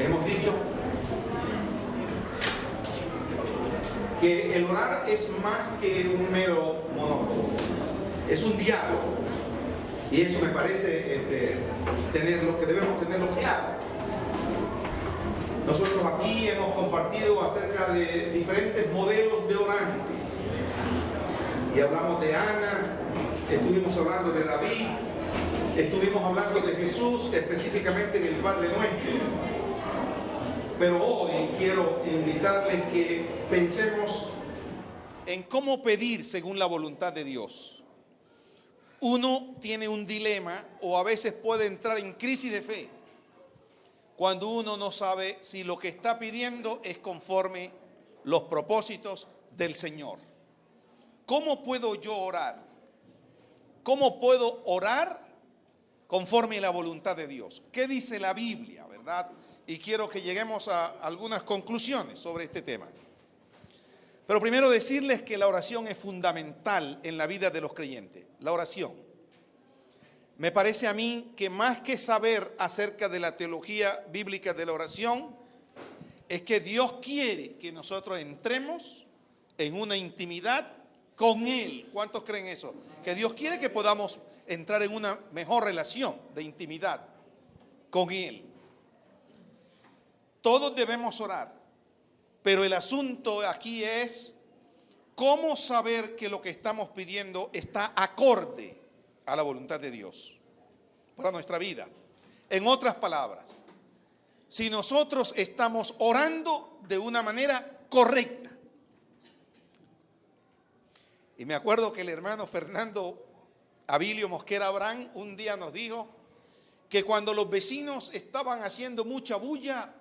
hemos dicho que el orar es más que un mero monólogo, es un diálogo. Y eso me parece tener que debemos tenerlo claro. Nosotros aquí hemos compartido acerca de diferentes modelos de orantes. Y hablamos de Ana, estuvimos hablando de David, estuvimos hablando de Jesús, específicamente en el Padre Nuestro. Pero hoy quiero invitarles que pensemos en cómo pedir según la voluntad de Dios. Uno tiene un dilema o a veces puede entrar en crisis de fe cuando uno no sabe si lo que está pidiendo es conforme los propósitos del Señor. ¿Cómo puedo yo orar? ¿Cómo puedo orar conforme a la voluntad de Dios? ¿Qué dice la Biblia, verdad? Y quiero que lleguemos a algunas conclusiones sobre este tema. Pero primero decirles que la oración es fundamental en la vida de los creyentes. La oración. Me parece a mí que más que saber acerca de la teología bíblica de la oración, es que Dios quiere que nosotros entremos en una intimidad con Él. ¿Cuántos creen eso? Que Dios quiere que podamos entrar en una mejor relación de intimidad con Él. Todos debemos orar, pero el asunto aquí es cómo saber que lo que estamos pidiendo está acorde a la voluntad de Dios para nuestra vida. En otras palabras, si nosotros estamos orando de una manera correcta. Y me acuerdo que el hermano Fernando Abilio Mosquera Abrán un día nos dijo que cuando los vecinos estaban haciendo mucha bulla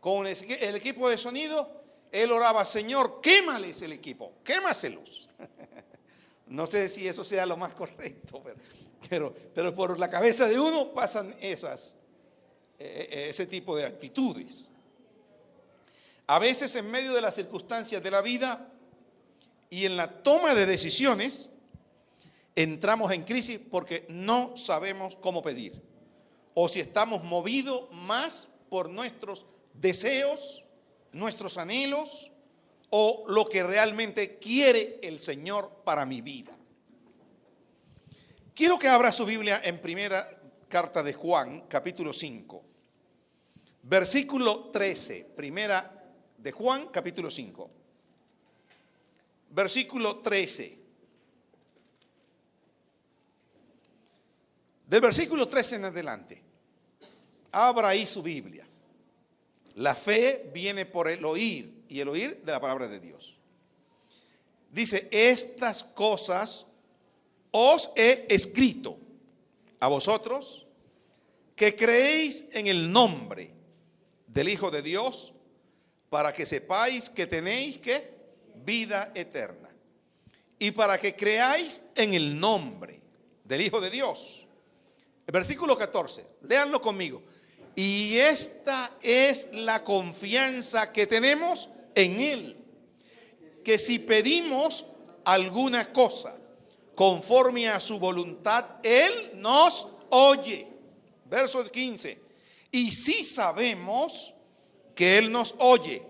con el equipo de sonido, él oraba: Señor, quémales el equipo, quémaselos. No sé si eso sea lo más correcto, pero por la cabeza de uno pasan ese tipo de actitudes. A veces en medio de las circunstancias de la vida y en la toma de decisiones, entramos en crisis porque no sabemos cómo pedir. O si estamos movidos más por nuestros deseos, nuestros anhelos, o lo que realmente quiere el Señor para mi vida. Quiero que abra su Biblia en primera carta de Juan, capítulo 5, versículo 13. Primera de Juan, capítulo 5, versículo 13. Del versículo 13 en adelante, abra ahí su Biblia. La fe viene por el oír, y el oír de la palabra de Dios. Dice: estas cosas os he escrito a vosotros que creéis en el nombre del Hijo de Dios, para que sepáis que tenéis ¿qué? Vida eterna. Y para que creáis en el nombre del Hijo de Dios. El versículo 14, léanlo conmigo. Y esta es la confianza que tenemos en Él, que si pedimos alguna cosa conforme a su voluntad, Él nos oye. Verso 15. Y si sabemos que Él nos oye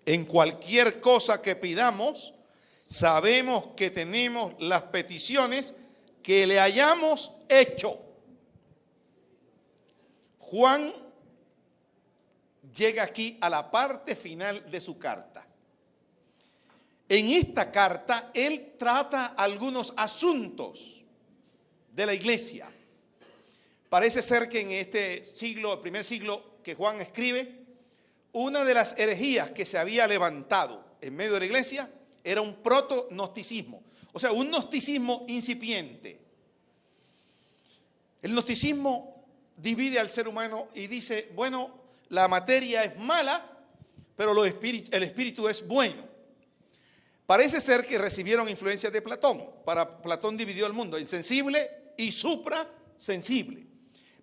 en cualquier cosa que pidamos, sabemos que tenemos las peticiones que le hayamos hecho. Juan llega aquí a la parte final de su carta. En esta carta él trata algunos asuntos de la iglesia. Parece ser que en este siglo, el primer siglo que Juan escribe, una de las herejías que se había levantado en medio de la iglesia era un proto-gnosticismo, o sea, un gnosticismo incipiente. El gnosticismo divide al ser humano y dice: bueno, la materia es mala, pero el espíritu es bueno. Parece ser que recibieron influencias de Platón. Platón dividió el mundo en sensible y suprasensible.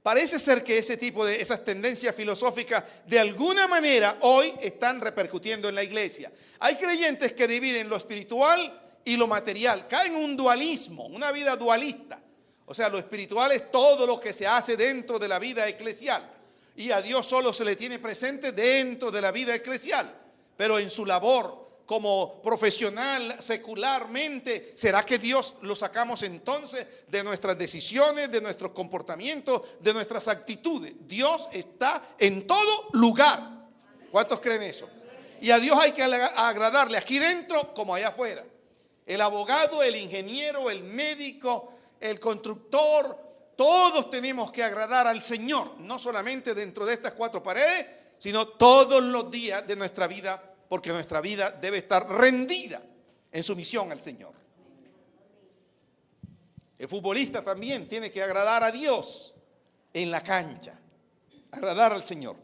Parece ser que esas tendencias filosóficas de alguna manera hoy están repercutiendo en la iglesia. Hay creyentes que dividen lo espiritual y lo material, caen en un dualismo, una vida dualista. O sea, lo espiritual es todo lo que se hace dentro de la vida eclesial. y a Dios solo se le tiene presente dentro de la vida eclesial, pero en su labor como profesional, secularmente, ¿será que Dios lo sacamos entonces de nuestras decisiones, de nuestros comportamientos, de nuestras actitudes? Dios está en todo lugar. ¿Cuántos creen eso? Y a Dios hay que agradarle aquí dentro como allá afuera. El abogado, el ingeniero, el médico, el constructor, todos tenemos que agradar al Señor, no solamente dentro de estas cuatro paredes, sino todos los días de nuestra vida, porque nuestra vida debe estar rendida en sumisión al Señor. El futbolista también tiene que agradar a Dios en la cancha, agradar al Señor.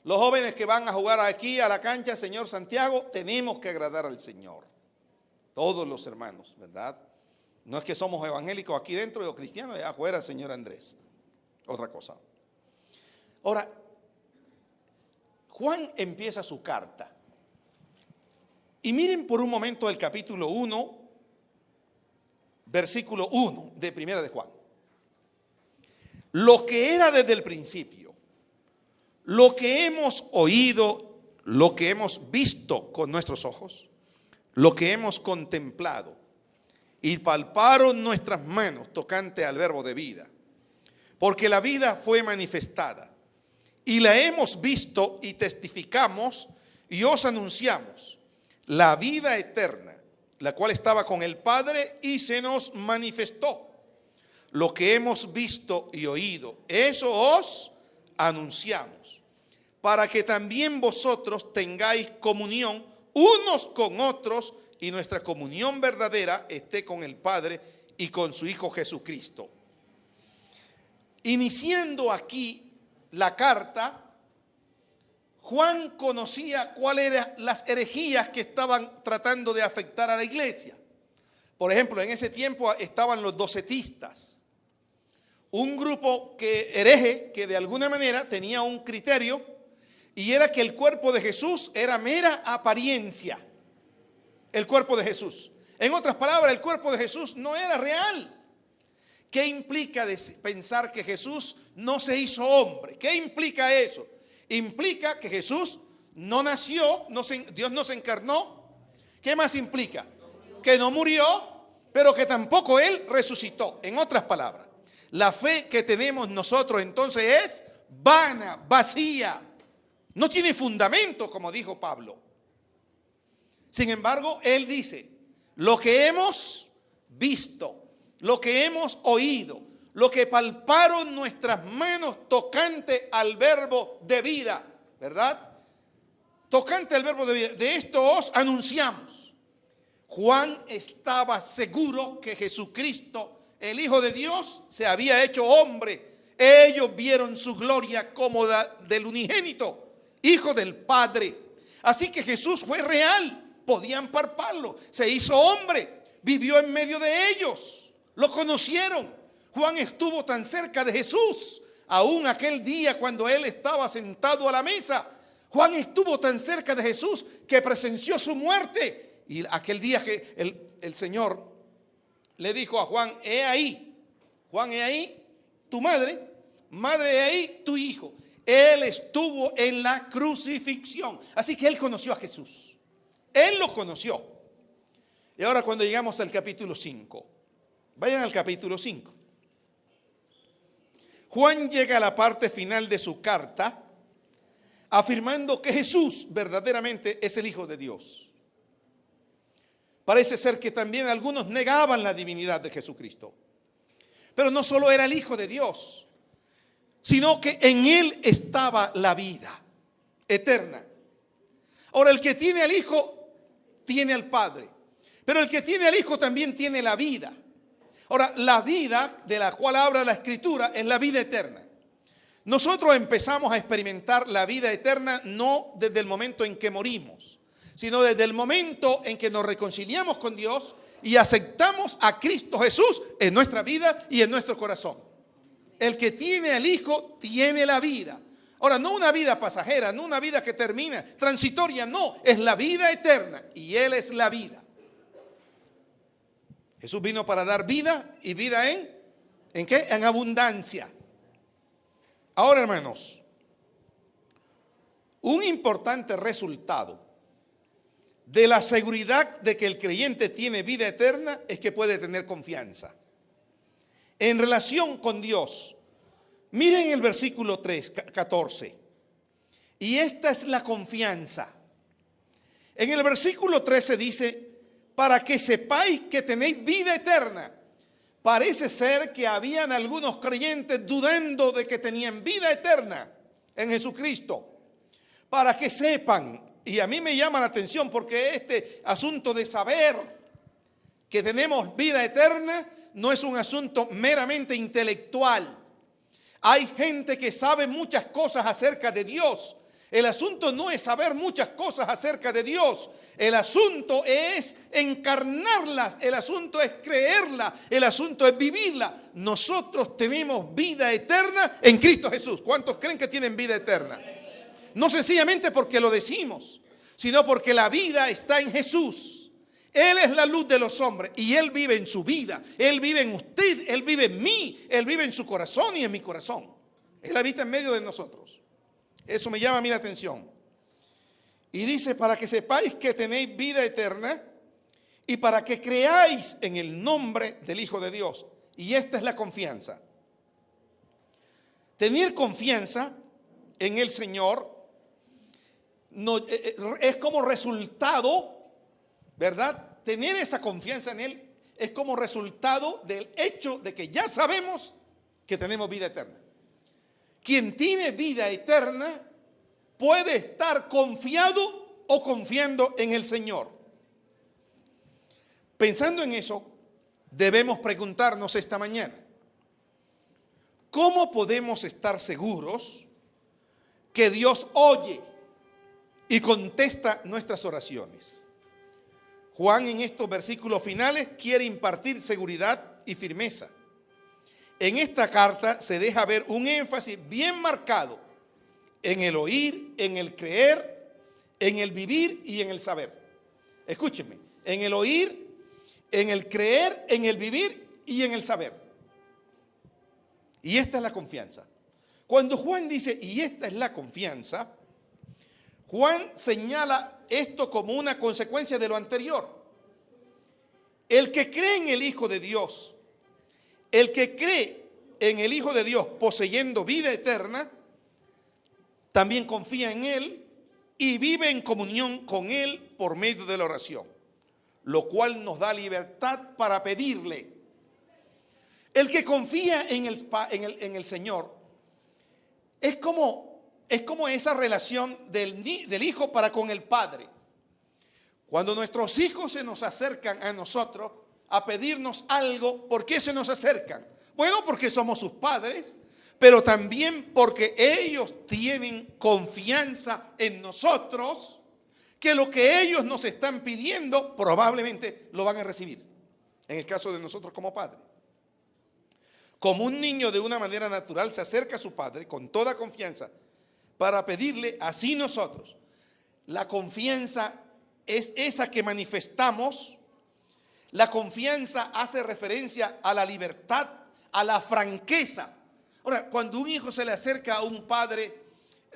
Los jóvenes que van a jugar aquí a la cancha, señor Santiago, tenemos que agradar al Señor. Todos los hermanos, ¿verdad? No es que somos evangélicos aquí dentro o cristianos allá afuera, señor Andrés. Otra cosa. Ahora, Juan empieza su carta. Y miren por un momento el capítulo 1, versículo 1 de Primera de Juan. Lo que era desde el principio, lo que hemos oído, lo que hemos visto con nuestros ojos, lo que hemos contemplado y palparon nuestras manos tocante al verbo de vida. Porque la vida fue manifestada y la hemos visto y testificamos y os anunciamos la vida eterna, la cual estaba con el Padre y se nos manifestó. Lo que hemos visto y oído, eso os anunciamos, para que también vosotros tengáis comunión unos con otros y nuestra comunión verdadera esté con el Padre y con su Hijo Jesucristo. Iniciando aquí la carta, Juan conocía cuáles eran las herejías que estaban tratando de afectar a la iglesia. Por ejemplo, en ese tiempo estaban los docetistas, un grupo hereje que de alguna manera tenía un criterio y era que el cuerpo de Jesús era mera apariencia. El cuerpo de Jesús. En otras palabras, el cuerpo de Jesús no era real. ¿Qué implica pensar que Jesús no se hizo hombre? ¿Qué implica eso? Implica que Jesús no nació, Dios no se encarnó. ¿Qué más implica? Que no murió, pero que tampoco Él resucitó. En otras palabras, la fe que tenemos nosotros entonces es vana, vacía. No tiene fundamento, como dijo Pablo. Sin embargo, Él dice, lo que hemos visto, lo que hemos oído, lo que palparon nuestras manos tocante al verbo de vida, ¿verdad? Tocante al verbo de vida, de esto os anunciamos. Juan estaba seguro que Jesucristo, el Hijo de Dios, se había hecho hombre. Ellos vieron su gloria como la del unigénito, Hijo del Padre. Así que Jesús fue real, podían palparlo, se hizo hombre, vivió en medio de ellos, lo conocieron. Juan estuvo tan cerca de Jesús, aún aquel día cuando él estaba sentado a la mesa. Juan estuvo tan cerca de Jesús que presenció su muerte. Y aquel día que el Señor le dijo a Juan, he ahí, Juan, he ahí tu madre, madre, he ahí tu hijo. Él estuvo en la crucifixión. Así que él conoció a Jesús. Él lo conoció. Y ahora cuando llegamos al capítulo 5, vayan al capítulo 5. Juan llega a la parte final de su carta afirmando que Jesús verdaderamente es el Hijo de Dios. Parece ser que también algunos negaban la divinidad de Jesucristo. Pero no solo era el Hijo de Dios, sino que en Él estaba la vida eterna. Ahora, el que tiene al Hijo, tiene al Padre. Pero el que tiene al Hijo también tiene la vida. Ahora, la vida de la cual habla la Escritura es la vida eterna. Nosotros empezamos a experimentar la vida eterna no desde el momento en que morimos, sino desde el momento en que nos reconciliamos con Dios y aceptamos a Cristo Jesús en nuestra vida y en nuestro corazón. El que tiene al Hijo tiene la vida. Ahora, no una vida pasajera, no una vida que termina, transitoria, no, es la vida eterna y Él es la vida. Jesús vino para dar vida y vida ¿en qué? En abundancia. Ahora, hermanos, Un importante resultado de la seguridad de que el creyente tiene vida eterna es que puede tener confianza en relación con Dios. Miren el versículo 14. Y esta es la confianza. En el versículo 13 dice, para que sepáis que tenéis vida eterna. Parece ser que habían algunos creyentes dudando de que tenían vida eterna en Jesucristo. Para que sepan, y a mí me llama la atención porque este asunto de saber que tenemos vida eterna no es un asunto meramente intelectual. Hay gente que sabe muchas cosas acerca de Dios. El asunto no es saber muchas cosas acerca de Dios. El asunto es encarnarlas. El asunto es creerla. El asunto es vivirla. Nosotros tenemos vida eterna en Cristo Jesús. ¿Cuántos creen que tienen vida eterna? No sencillamente porque lo decimos, sino porque la vida está en Jesús. Él es la luz de los hombres y Él vive en su vida. Él vive en usted, Él vive en mí, Él vive en su corazón y en mi corazón. Él habita en medio de nosotros. Eso me llama a mí la atención. Y dice, para que sepáis que tenéis vida eterna y para que creáis en el nombre del Hijo de Dios. Y esta es la confianza. Tener confianza en el Señor no, es como resultado, ¿verdad? Tener esa confianza en Él es como resultado del hecho de que ya sabemos que tenemos vida eterna. Quien tiene vida eterna puede estar confiado o confiando en el Señor. Pensando en eso, debemos preguntarnos esta mañana, ¿cómo podemos estar seguros que Dios oye y contesta nuestras oraciones? Juan en estos versículos finales quiere impartir seguridad y firmeza. En esta carta se deja ver un énfasis bien marcado en el oír, en el creer, en el vivir y en el saber. Escúchenme, en el oír, en el creer, en el vivir y en el saber. Y esta es la confianza. Cuando Juan dice, y esta es la confianza, Juan señala esto como una consecuencia de lo anterior. El que cree en el Hijo de Dios, el que cree en el Hijo de Dios poseyendo vida eterna, también confía en Él y vive en comunión con Él por medio de la oración, lo cual nos da libertad para pedirle. El que confía en el Señor es como esa relación del Hijo para con el Padre. Cuando nuestros hijos se nos acercan a nosotros a pedirnos algo, ¿por qué se nos acercan? Bueno, porque somos sus padres, pero también porque ellos tienen confianza en nosotros, que lo que ellos nos están pidiendo probablemente lo van a recibir. En el caso de nosotros como padres. Como un niño de una manera natural se acerca a su padre con toda confianza para pedirle, así nosotros. La confianza es esa que manifestamos. La confianza hace referencia a la libertad, a la franqueza. Ahora, cuando un hijo se le acerca a un padre,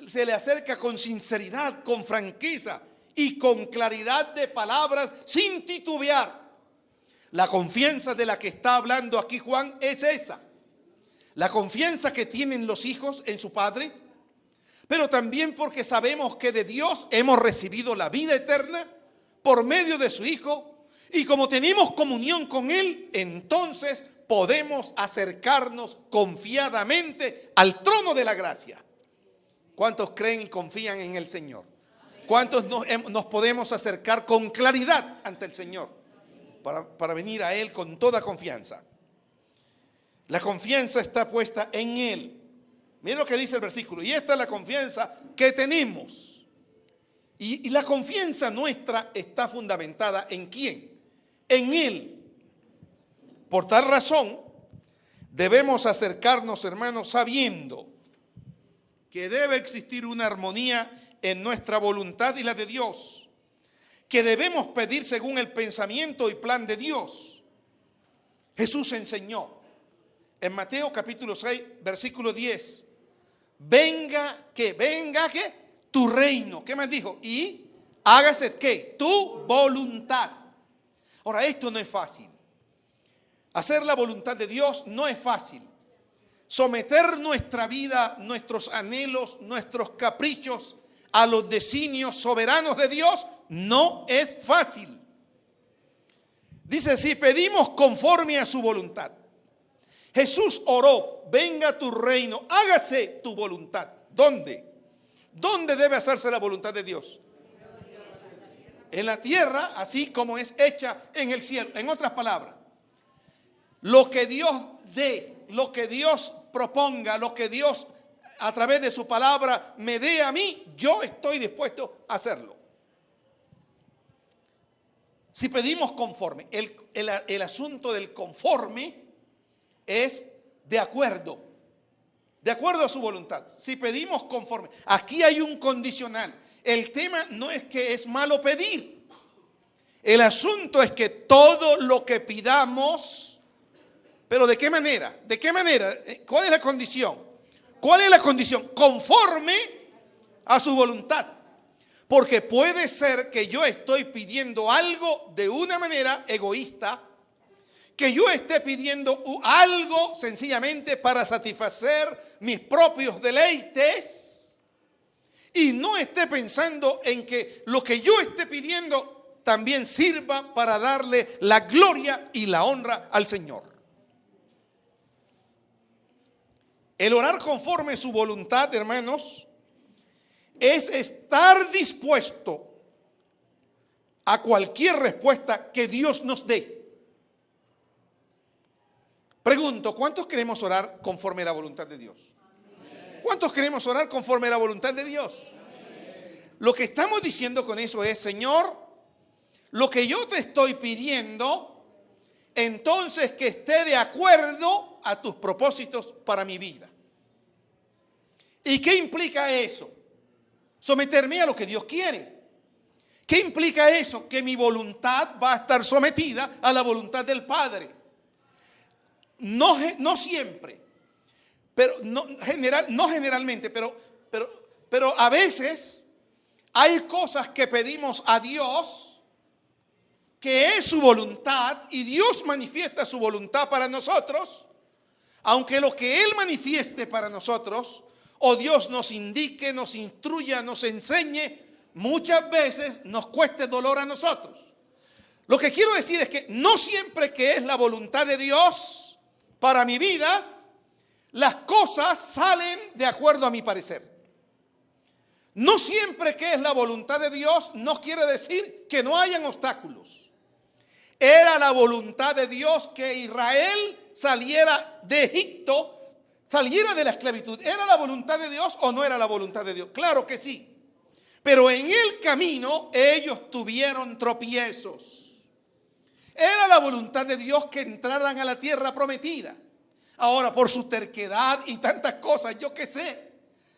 se le acerca con sinceridad, con franqueza y con claridad de palabras, sin titubear. La confianza de la que está hablando aquí Juan es esa. La confianza que tienen los hijos en su padre, pero también porque sabemos que de Dios hemos recibido la vida eterna por medio de su Hijo. Y como tenemos comunión con Él, entonces podemos acercarnos confiadamente al trono de la gracia. ¿Cuántos creen y confían en el Señor? ¿Cuántos nos podemos acercar con claridad ante el Señor para venir a Él con toda confianza? La confianza está puesta en Él. Miren lo que dice el versículo. Y esta es la confianza que tenemos. Y la confianza nuestra está fundamentada ¿en quién? En Él. Por tal razón, debemos acercarnos, hermanos, sabiendo que debe existir una armonía en nuestra voluntad y la de Dios, que debemos pedir según el pensamiento y plan de Dios. Jesús enseñó en Mateo capítulo 6, versículo 10, venga que tu reino. ¿Qué más dijo? Y hágase ¿qué? Tu voluntad. Ahora, esto no es fácil. Hacer la voluntad de Dios no es fácil. Someter nuestra vida, nuestros anhelos, nuestros caprichos a los designios soberanos de Dios no es fácil. Dice, si pedimos conforme a su voluntad. Jesús oró, venga tu reino, hágase tu voluntad. ¿Dónde? ¿Dónde debe hacerse la voluntad de Dios? En la tierra, así como es hecha en el cielo. En otras palabras, lo que Dios dé, lo que Dios proponga, lo que Dios a través de su palabra me dé a mí, yo estoy dispuesto a hacerlo. Si pedimos conforme, el asunto del conforme es de acuerdo a su voluntad. Si pedimos conforme, aquí hay un condicional. El tema no es que es malo pedir. El asunto es que todo lo que pidamos, pero ¿de qué manera? ¿De qué manera? ¿Cuál es la condición? ¿Cuál es la condición? Conforme a su voluntad. Porque puede ser que yo estoy pidiendo algo de una manera egoísta, que yo esté pidiendo algo sencillamente para satisfacer mis propios deleites y no esté pensando en que lo que yo esté pidiendo también sirva para darle la gloria y la honra al Señor. El orar conforme a su voluntad, hermanos, es estar dispuesto a cualquier respuesta que Dios nos dé. Pregunto, ¿cuántos queremos orar conforme a la voluntad de Dios? ¿Cuántos queremos orar conforme a la voluntad de Dios? Lo que estamos diciendo con eso es, Señor, lo que yo te estoy pidiendo, entonces que esté de acuerdo a tus propósitos para mi vida. ¿Y qué implica eso? Someterme a lo que Dios quiere. ¿Qué implica eso? Que mi voluntad va a estar sometida a la voluntad del Padre. No siempre, pero no generalmente, pero a veces hay cosas que pedimos a Dios que es su voluntad y Dios manifiesta su voluntad para nosotros, aunque lo que Él manifieste para nosotros o Dios nos indique, nos instruya, nos enseñe, muchas veces nos cueste dolor a nosotros. Lo que quiero decir es que no siempre que es la voluntad de Dios para mi vida, las cosas salen de acuerdo a mi parecer. No siempre que es la voluntad de Dios no quiere decir que no hayan obstáculos. Era la voluntad de Dios que Israel saliera de Egipto, saliera de la esclavitud. ¿Era la voluntad de Dios o no era la voluntad de Dios? Claro que sí. Pero en el camino ellos tuvieron tropiezos. Era la voluntad de Dios que entraran a la tierra prometida. Ahora, por su terquedad y tantas cosas, yo qué sé,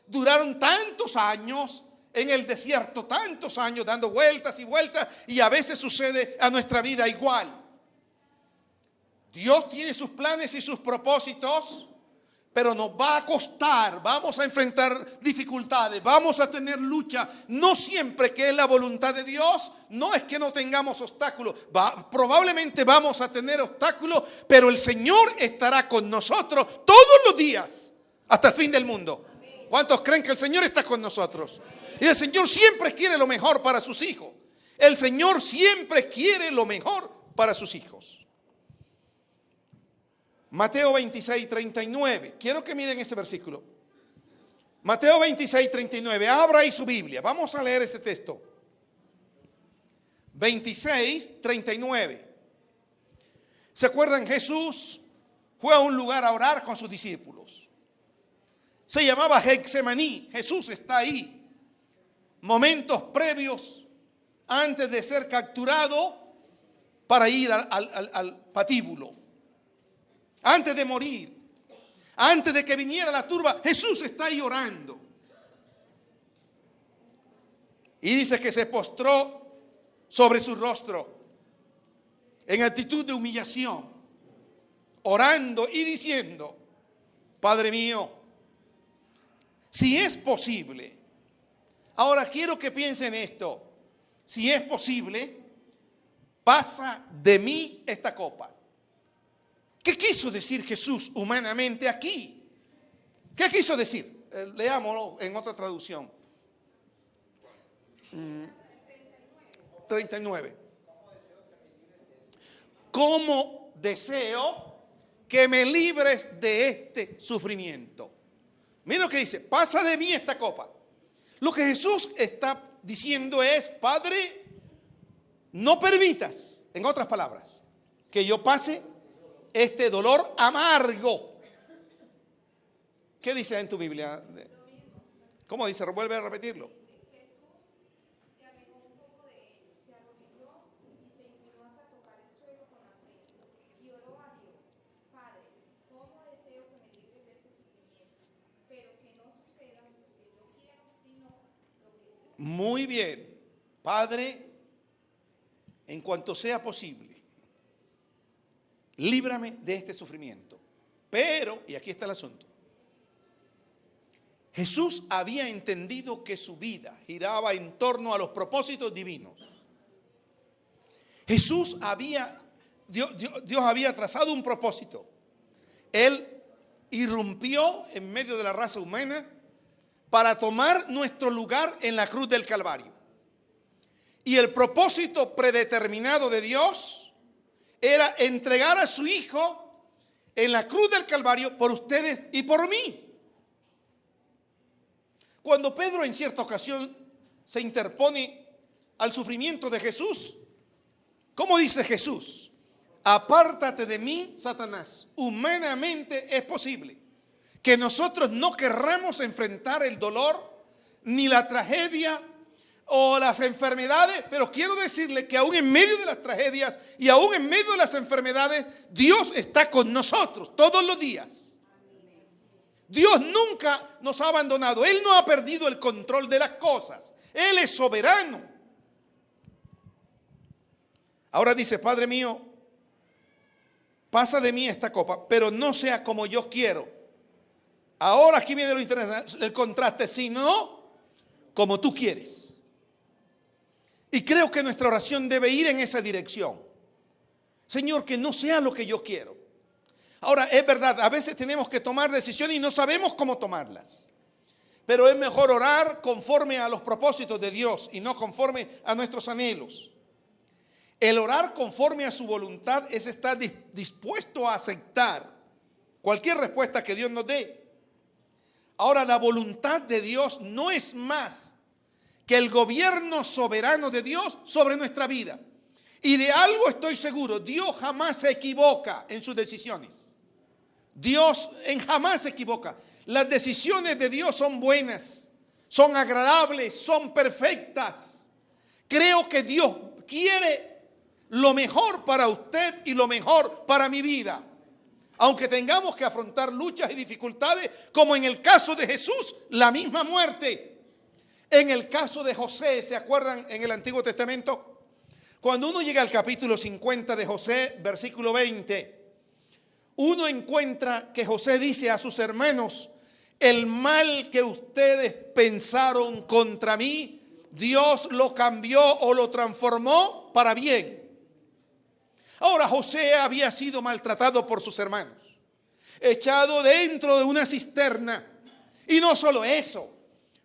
duraron tantos años en el desierto, tantos años dando vueltas y vueltas, y a veces sucede a nuestra vida igual. Dios tiene sus planes y sus propósitos, pero nos va a costar, vamos a enfrentar dificultades, vamos a tener lucha. No siempre que es la voluntad de Dios, no es que no tengamos obstáculos. Probablemente vamos a tener obstáculos, pero el Señor estará con nosotros todos los días hasta el fin del mundo. ¿Cuántos creen que el Señor está con nosotros? Y el Señor siempre quiere lo mejor para sus hijos. El Señor siempre quiere lo mejor para sus hijos. Mateo 26, 39. Quiero que miren ese versículo. Mateo 26, 39. Abra ahí su Biblia. Vamos a leer este texto. 26, 39. ¿Se acuerdan? Jesús fue a un lugar a orar con sus discípulos. Se llamaba Getsemaní. Jesús está ahí. Momentos previos antes de ser capturado para ir al patíbulo. Antes de morir, antes de que viniera la turba, Jesús está ahí orando. Y dice que se postró sobre su rostro en actitud de humillación, orando y diciendo: Padre mío, si es posible, Ahora quiero que piensen esto. Si es posible, pasa de mí esta copa. ¿Qué quiso decir Jesús humanamente aquí? ¿Qué quiso decir? Leámoslo en otra traducción. 39. ¿Cómo deseo que me libres de este sufrimiento? Mira lo que dice, pasa de mí esta copa. Lo que Jesús está diciendo es, Padre, no permitas, en otras palabras, que yo pase este dolor amargo. ¿Qué dice en tu Biblia? ¿Cómo dice? Vuelve a repetirlo. Muy bien, Padre, en cuanto sea posible, líbrame de este sufrimiento. Pero, y aquí está el asunto, Jesús había entendido que su vida giraba en torno a los propósitos divinos. Dios había trazado un propósito. Él irrumpió en medio de la raza humana para tomar nuestro lugar en la cruz del Calvario. Y el propósito predeterminado de Dios era entregar a su Hijo en la cruz del Calvario por ustedes y por mí. Cuando Pedro en cierta ocasión se interpone al sufrimiento de Jesús, ¿cómo dice Jesús? Apártate de mí, Satanás. Humanamente es posible que nosotros no querramos enfrentar el dolor, ni la tragedia o las enfermedades, pero quiero decirle que aún en medio de las tragedias y aún en medio de las enfermedades, Dios está con nosotros todos los días. Dios nunca nos ha abandonado. Él no ha perdido el control de las cosas. Él es soberano. Ahora dice, Padre mío, pasa de mí esta copa, pero no sea como yo quiero. Ahora aquí viene lo interesante, el contraste, sino como tú quieres. Y creo que nuestra oración debe ir en esa dirección. Señor, que no sea lo que yo quiero. Ahora, es verdad, a veces tenemos que tomar decisiones y no sabemos cómo tomarlas. Pero es mejor orar conforme a los propósitos de Dios y no conforme a nuestros anhelos. El orar conforme a su voluntad es estar dispuesto a aceptar cualquier respuesta que Dios nos dé. Ahora, la voluntad de Dios no es más que el gobierno soberano de Dios sobre nuestra vida. Y de algo estoy seguro, Dios jamás se equivoca en sus decisiones. Dios jamás se equivoca. Las decisiones de Dios son buenas, son agradables, son perfectas. Creo que Dios quiere lo mejor para usted y lo mejor para mi vida. Aunque tengamos que afrontar luchas y dificultades, como en el caso de Jesús, la misma muerte. En el caso de José, ¿se acuerdan en el Antiguo Testamento? Cuando uno llega al capítulo 50 de José, versículo 20, uno encuentra que José dice a sus hermanos, el mal que ustedes pensaron contra mí, Dios lo cambió o lo transformó para bien. Ahora, José había sido maltratado por sus hermanos, echado dentro de una cisterna. Y no solo eso,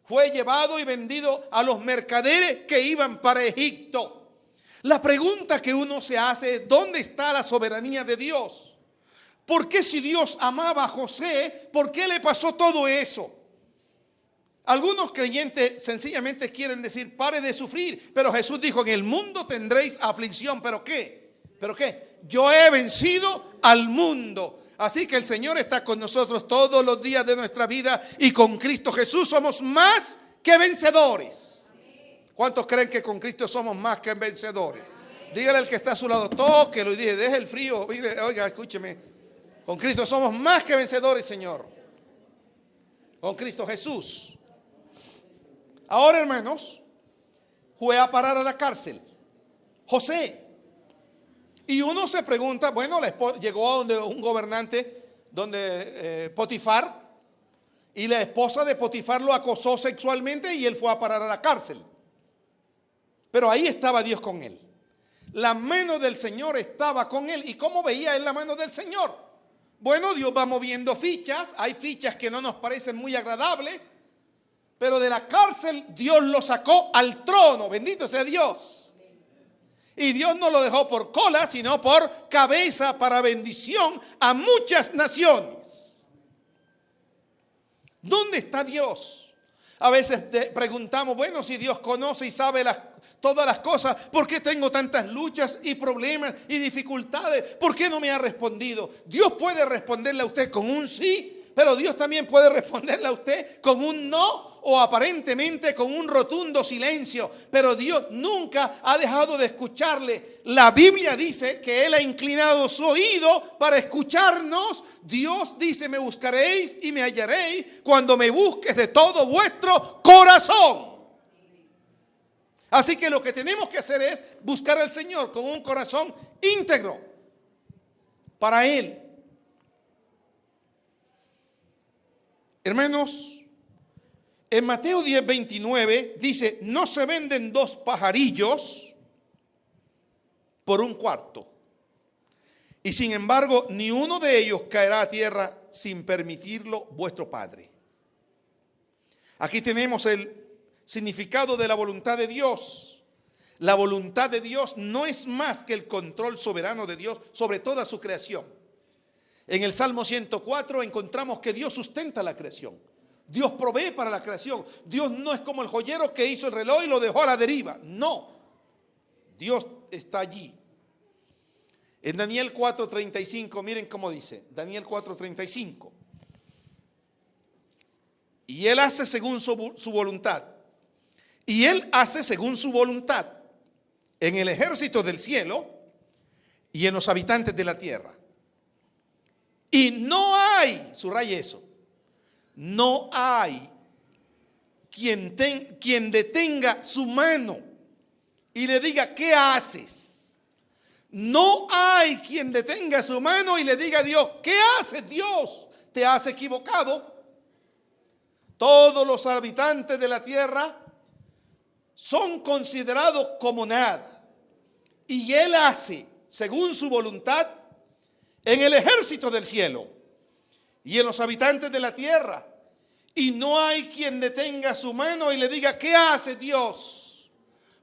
fue llevado y vendido a los mercaderes que iban para Egipto. La pregunta que uno se hace es, ¿dónde está la soberanía de Dios? ¿Por qué si Dios amaba a José, por qué le pasó todo eso? Algunos creyentes sencillamente quieren decir, pare de sufrir. Pero Jesús dijo, en el mundo tendréis aflicción. ¿Pero qué? ¿Pero qué? Yo he vencido al mundo. Así que el Señor está con nosotros todos los días de nuestra vida. Y con Cristo Jesús somos más que vencedores. ¿Cuántos creen que con Cristo somos más que vencedores? Dígale al que está a su lado, tóquelo y dije, deje el frío. Oiga, escúcheme. Con Cristo somos más que vencedores, Señor. Con Cristo Jesús. Ahora, hermanos, fue a parar a la cárcel José. Y uno se pregunta, bueno, llegó a donde un gobernante, donde Potifar, Y la esposa de Potifar lo acosó sexualmente y él fue a parar a la cárcel. Pero ahí estaba Dios con él. La mano del Señor estaba con él. ¿Y cómo veía él la mano del Señor? Bueno, Dios va moviendo fichas. Hay fichas que no nos parecen muy agradables. Pero de la cárcel Dios lo sacó al trono. Bendito sea Dios. Y Dios no lo dejó por cola, sino por cabeza para bendición a muchas naciones. ¿Dónde está Dios? A veces preguntamos, bueno, si Dios conoce y sabe todas las cosas, ¿por qué tengo tantas luchas y problemas y dificultades? ¿Por qué no me ha respondido? Dios puede responderle a usted con un sí, pero Dios también puede responderle a usted con un no, o aparentemente con un rotundo silencio. Pero Dios nunca ha dejado de escucharle. La Biblia dice que Él ha inclinado su oído para escucharnos. Dios dice, me buscaréis y me hallaréis cuando me busques de todo vuestro corazón. Así que lo que tenemos que hacer es buscar al Señor con un corazón íntegro para Él. Hermanos, en Mateo 10:29 dice, no se venden dos pajarillos por un cuarto. Y sin embargo, ni uno de ellos caerá a tierra sin permitirlo vuestro Padre. Aquí tenemos el significado de la voluntad de Dios. La voluntad de Dios no es más que el control soberano de Dios sobre toda su creación. En el Salmo 104 encontramos que Dios sustenta la creación. Dios provee para la creación. Dios no es como el joyero que hizo el reloj y lo dejó a la deriva. No. Dios está allí. En Daniel 4:35, miren cómo dice. Daniel 4:35. Y Él hace según su voluntad. Y Él hace según su voluntad en el ejército del cielo y en los habitantes de la tierra. Y no hay, subraye eso, no hay quien detenga su mano y le diga, ¿qué haces? No hay quien detenga su mano y le diga a Dios, ¿qué haces, Dios? ¿Te has equivocado? Todos los habitantes de la tierra son considerados como nada. Y Él hace, según su voluntad, en el ejército del cielo y en los habitantes de la tierra. Y no hay quien detenga su mano y le diga, ¿qué hace Dios?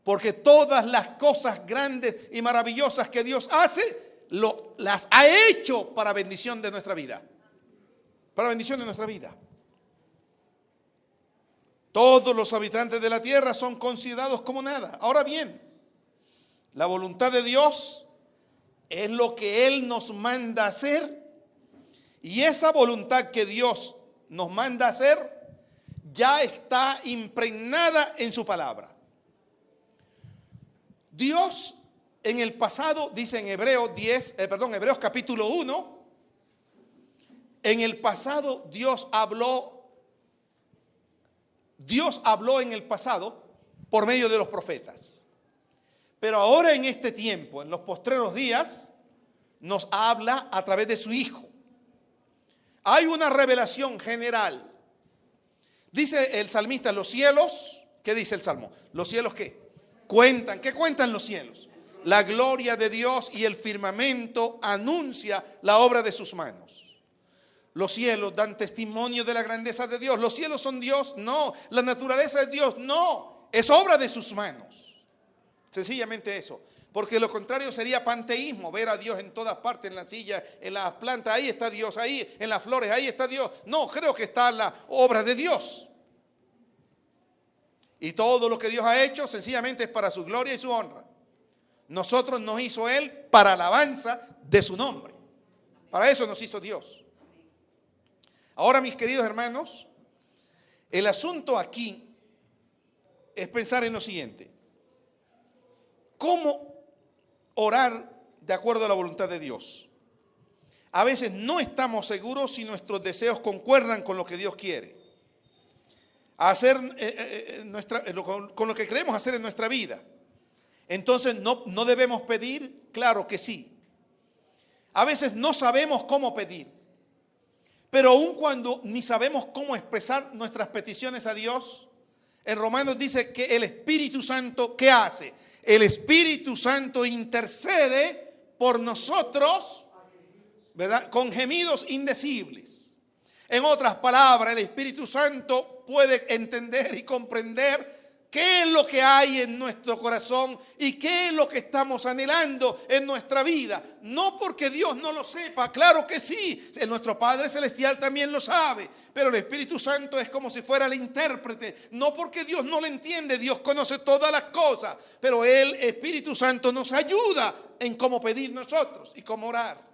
Porque todas las cosas grandes y maravillosas que Dios hace, las ha hecho para bendición de nuestra vida. Para bendición de nuestra vida. Todos los habitantes de la tierra son considerados como nada. Ahora bien, la voluntad de Dios es lo que Él nos manda hacer. Y esa voluntad que Dios nos manda hacer ya está impregnada en su palabra. Dios en el pasado, dice en Hebreos capítulo 1, en el pasado Dios habló en el pasado por medio de los profetas. Pero ahora en este tiempo, en los postreros días, nos habla a través de su Hijo. Hay una revelación general. Dice el salmista, los cielos, ¿qué dice el salmo? ¿Los cielos qué? Cuentan. ¿Qué cuentan los cielos? La gloria de Dios, y el firmamento anuncia la obra de sus manos. Los cielos dan testimonio de la grandeza de Dios. ¿Los cielos son Dios? No. ¿La naturaleza es Dios? No. Es obra de sus manos. Sencillamente eso. Porque lo contrario sería panteísmo, ver a Dios en todas partes, en la silla, en las plantas, ahí está Dios, ahí, en las flores, ahí está Dios. No, creo que está la obra de Dios. Y todo lo que Dios ha hecho sencillamente es para su gloria y su honra. Nosotros nos hizo Él para alabanza de su nombre. Para eso nos hizo Dios. Ahora, mis queridos hermanos, el asunto aquí es pensar en lo siguiente. ¿Cómo orar de acuerdo a la voluntad de Dios? A veces no estamos seguros si nuestros deseos concuerdan con lo que Dios quiere hacer con lo que queremos hacer en nuestra vida. Entonces no debemos pedir, claro que sí. A veces no sabemos cómo pedir, Pero aun cuando ni sabemos cómo expresar nuestras peticiones a Dios, en Romanos dice que el Espíritu Santo, ¿qué hace? El Espíritu Santo intercede por nosotros, ¿verdad? Con gemidos indecibles. En otras palabras, el Espíritu Santo puede entender y comprender qué es lo que hay en nuestro corazón y qué es lo que estamos anhelando en nuestra vida. No porque Dios no lo sepa, claro que sí, nuestro Padre Celestial también lo sabe, pero el Espíritu Santo es como si fuera el intérprete. No porque Dios no lo entiende, Dios conoce todas las cosas, pero el Espíritu Santo nos ayuda en cómo pedir nosotros y cómo orar.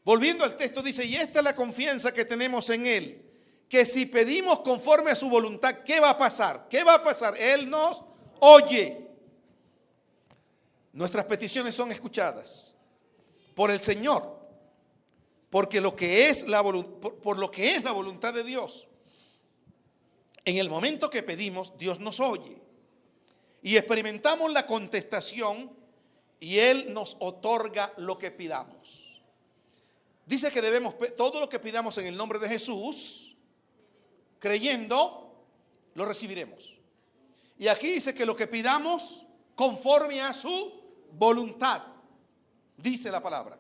Volviendo al texto, dice, y esta es la confianza que tenemos en Él, que si pedimos conforme a su voluntad, ¿qué va a pasar? ¿Qué va a pasar? Él nos oye. Nuestras peticiones son escuchadas por el Señor, porque por lo que es la voluntad de Dios. En el momento que pedimos, Dios nos oye y experimentamos la contestación y Él nos otorga lo que pidamos. Dice que debemos, todo lo que pidamos en el nombre de Jesús, creyendo, lo recibiremos. Y aquí dice que lo que pidamos conforme a su voluntad, dice la palabra.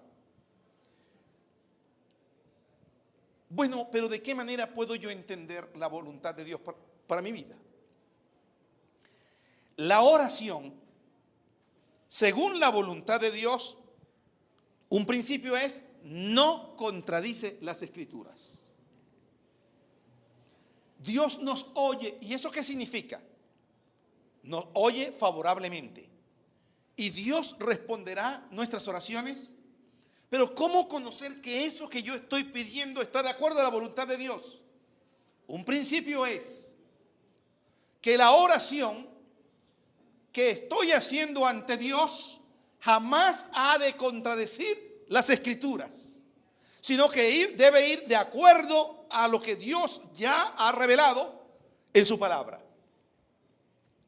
Bueno, pero ¿de qué manera puedo yo entender la voluntad de Dios para mi vida? La oración, según la voluntad de Dios, un principio es, no contradice las Escrituras. Dios nos oye. ¿Y eso qué significa? Nos oye favorablemente. ¿Y Dios responderá nuestras oraciones? Pero ¿cómo conocer que eso que yo estoy pidiendo está de acuerdo a la voluntad de Dios? Un principio es que la oración que estoy haciendo ante Dios jamás ha de contradecir las Escrituras, sino que debe ir de acuerdo a lo que Dios ya ha revelado en su palabra.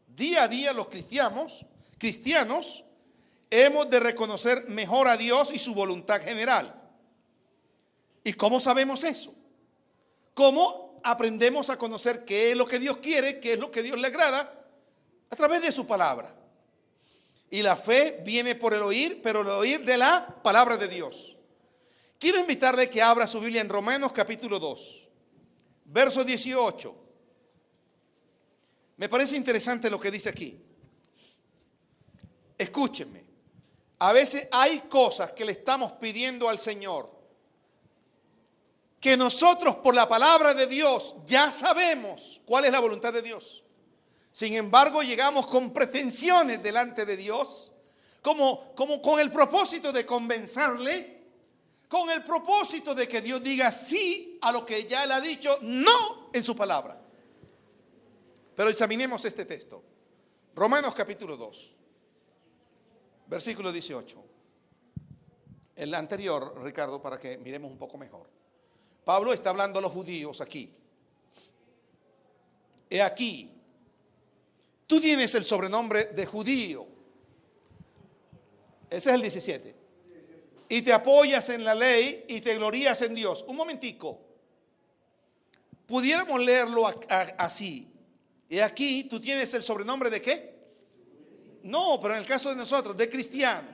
Día a día los cristianos hemos de reconocer mejor a Dios y su voluntad general. ¿Y cómo sabemos eso? ¿Cómo aprendemos a conocer qué es lo que Dios quiere, qué es lo que Dios le agrada? A través de su palabra. Y la fe viene por el oír, pero el oír de la palabra de Dios. Quiero invitarle que abra su Biblia en Romanos capítulo 2, verso 18. Me parece interesante lo que dice aquí. Escúchenme. A veces hay cosas que le estamos pidiendo al Señor que nosotros por la palabra de Dios ya sabemos cuál es la voluntad de Dios. Sin embargo, llegamos con pretensiones delante de Dios, como con el propósito de convencerle, con el propósito de que Dios diga sí a lo que ya Él ha dicho no en su palabra. Pero examinemos este texto. Romanos capítulo 2, versículo 18. El anterior, Ricardo, para que miremos un poco mejor. Pablo está hablando a los judíos aquí. He aquí, tú tienes el sobrenombre de judío. Ese es el 17. Y te apoyas en la ley y te glorías en Dios. Un momentico. Pudiéramos leerlo así. Y aquí tú tienes el sobrenombre de ¿qué? No, pero en el caso de nosotros, de cristiano.